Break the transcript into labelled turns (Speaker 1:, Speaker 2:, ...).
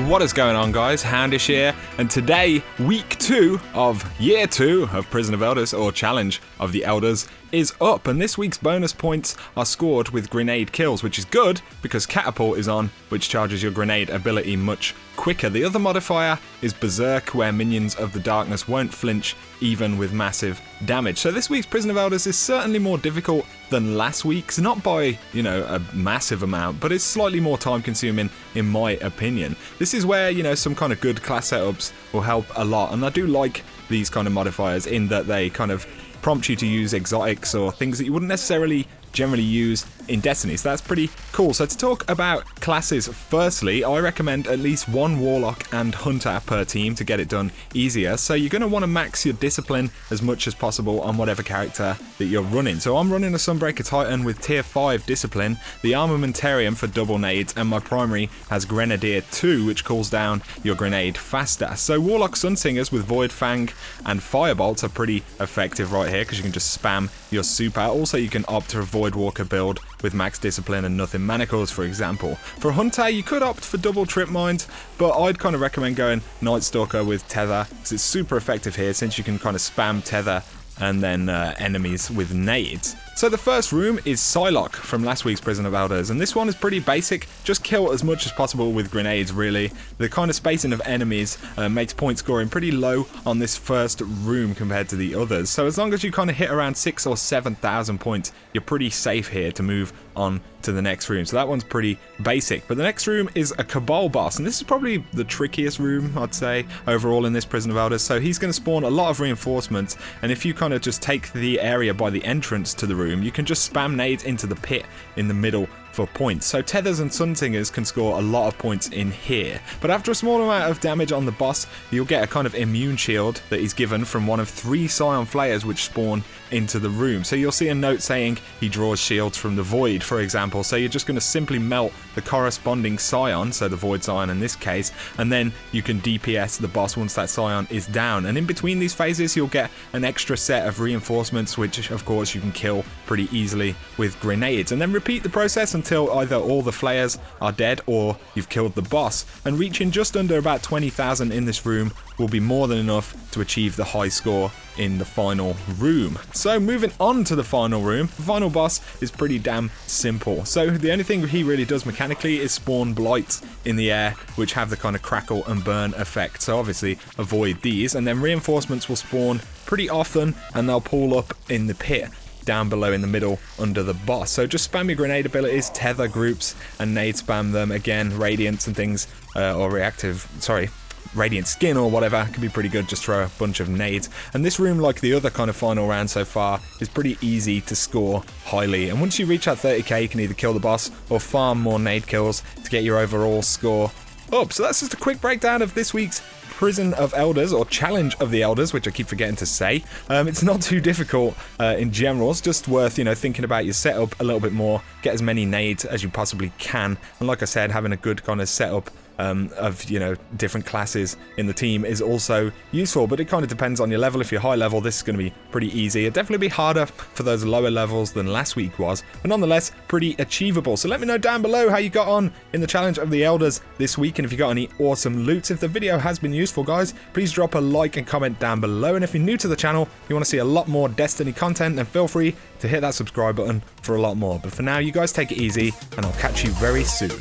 Speaker 1: What is going on, guys? Houndish here, and today, week 2 of year 2 of Prison of Elders, or Challenge of the Elders, is up, and this week's bonus points are scored with grenade kills, which is good because Catapult is on, which charges your grenade ability much quicker. The other modifier is Berserk, where minions of the darkness won't flinch even with massive damage. So this week's Prison of Elders is certainly more difficult than last week's, not by, a massive amount, but it's slightly more time consuming in my opinion. This is where, some kind of good class setups will help a lot, and I do like these kind of modifiers in that they kind of prompt you to use exotics or things that you wouldn't necessarily generally use in Destiny, so that's pretty cool. So to talk about classes, firstly, I recommend at least one Warlock and Hunter per team to get it done easier. So you're going to want to max your discipline as much as possible on whatever character that you're running. So I'm running a Sunbreaker Titan with tier 5 discipline, the Armamentarium for double nades, and my primary has Grenadier 2, which cools down your grenade faster. So Warlock Sunsingers with Void Fang and Firebolts are pretty effective right here because you can just spam your super. Also, you can opt for a Void Walker build with max discipline and nothing manacles, for example. For Hunter, you could opt for double trip mines, but I'd kind of recommend going Night Stalker with Tether because it's super effective here since you can kind of spam Tether and then enemies with nades. So the first room is Psylocke from last week's Prison of Elders, and this one is pretty basic. Just kill as much as possible with grenades, really. The kind of spacing of enemies makes point scoring pretty low on this first room compared to the others. So as long as you kind of hit around 6,000 or 7,000 points, you're pretty safe here to move on to the next room. So that one's pretty basic. But the next room is a Cabal boss, and this is probably the trickiest room, I'd say, overall in this Prison of Elders. So he's going to spawn a lot of reinforcements, and if you kind of just take the area by the entrance to the room, you can just spam nades into the pit in the middle for points. So Tethers and Sunsingers can score a lot of points in here. But after a small amount of damage on the boss, you'll get a kind of immune shield that is given from one of 3 Scion Flayers which spawn into the room. So you'll see a note saying he draws shields from the Void, for example. So you're just going to simply melt the corresponding Scion, so the Void Scion in this case, and then you can DPS the boss once that Scion is down. And in between these phases, you'll get an extra set of reinforcements, which of course you can kill pretty easily with grenades. And then repeat the process until either all the Flayers are dead or you've killed the boss. And reaching just under about 20,000 in this room will be more than enough to achieve the high score in the final room. So moving on to the final room, the final boss is pretty damn simple. So the only thing he really does mechanically is spawn blights in the air, which have the kind of crackle and burn effect. So obviously avoid these, and then reinforcements will spawn pretty often and they'll pull up in the pit down below in the middle under the boss. So just spam your grenade abilities, tether groups, and nade spam them. Again, radiance and things, radiant skin or whatever can be pretty good. Just throw a bunch of nades, and this room, like the other kind of final round so far, is pretty easy to score highly. And once you reach that 30k, you can either kill the boss or farm more nade kills to get your overall score up. So that's just a quick breakdown of this week's Prison of Elders, or Challenge of the Elders, which I keep forgetting to say. It's not too difficult in general. It's just worth, thinking about your setup a little bit more. Get as many nades as you possibly can. And like I said, having a good kind of setup of different classes in the team is also useful, but it kind of depends on your level. If you're high level, this is going to be pretty easy. It'll definitely be harder for those lower levels than last week was, but nonetheless pretty achievable. So let me know down below how you got on in the Challenge of the Elders this week, and if you got any awesome loots. If the video has been useful, guys, please drop a like and comment down below, and if you're new to the channel, you want to see a lot more Destiny content, then feel free to hit that subscribe button for a lot more. But for now, you guys take it easy, and I'll catch you very soon.